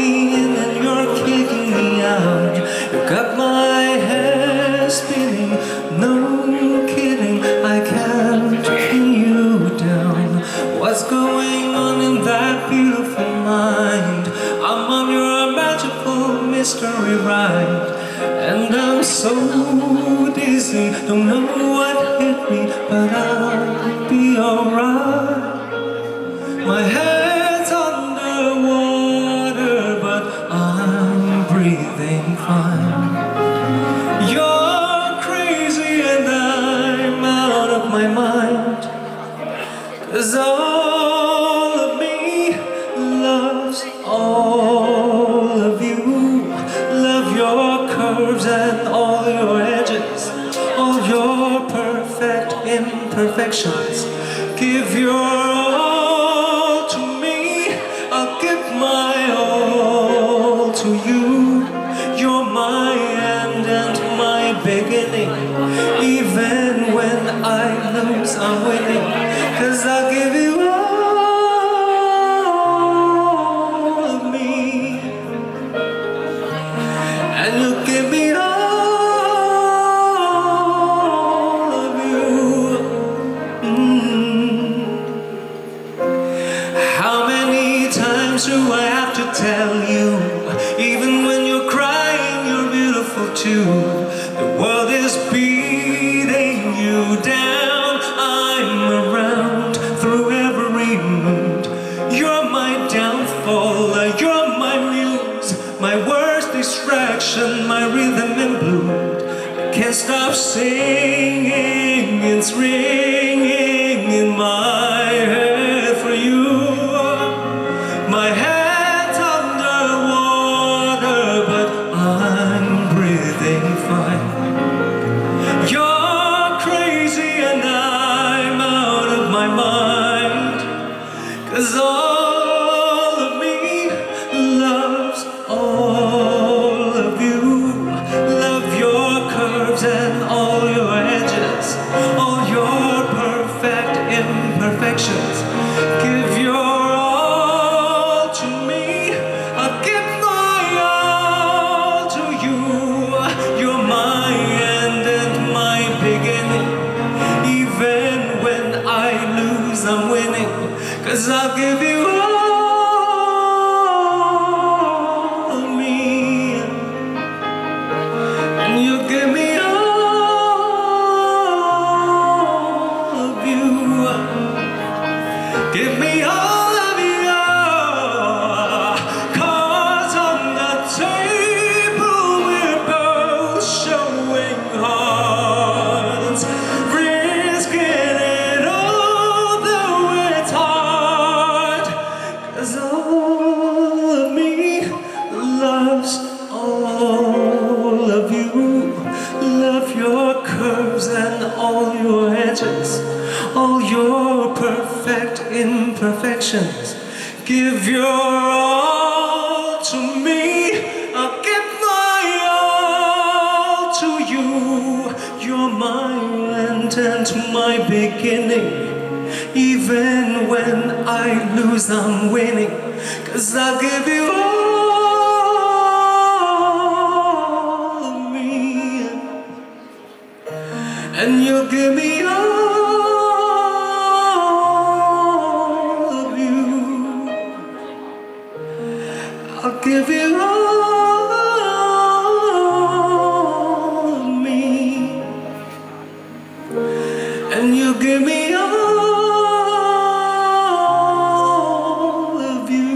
me in and you're kicking me out. You got my head spinning, no kidding, I can't pin you down. What's going on in that beautiful mind? I'm on your magical mystery ride, and I'm so dizzy, don't know what hit me, but I'll be alright. My head's underwater, but I'm breathing fine. You're crazy and I'm out of my mind, 'cause all of me loves all of you. Love your curves and all your edges, all your perfect imperfections. Give your all to me, I'll give my all to you. You're my end and my beginning. Even when I lose, I'm winning, 'cause I'll give you all of me, and you'll give me all of you. How many times do I have to tell you? Even when you're crying, you're beautiful too. The world is beating you down. I'm around through every mood. You're my downfall, you're my muse, my worst distraction, my rhythm and blues. I can't stop singing, it's ringing in my head for you. My head's underwater, but I'm breathing fine. You're crazy and I'm out of my mind, 'cause all of me loves all of you. Love your curves and all your edges, all your perfect imperfections. Give your all to me, I'll give my all to you. You're my end and my beginning. Even when I lose, I'm winning, 'cause I'll give you all of me, and you'll give me all of you. Give me all of you, 'cause on the table we're both showing hearts, risking it all though it's hard. 'Cause all of me loves all of you. Love your curves and all your edges, all your perfect imperfections. Give your all to me, I'll give my all to you. You're my end and my beginning. Even when I lose, I'm winning, 'cause I'll give you all of me, and you'll give me all of you. I'll give you all of me, and you'll give me all of you.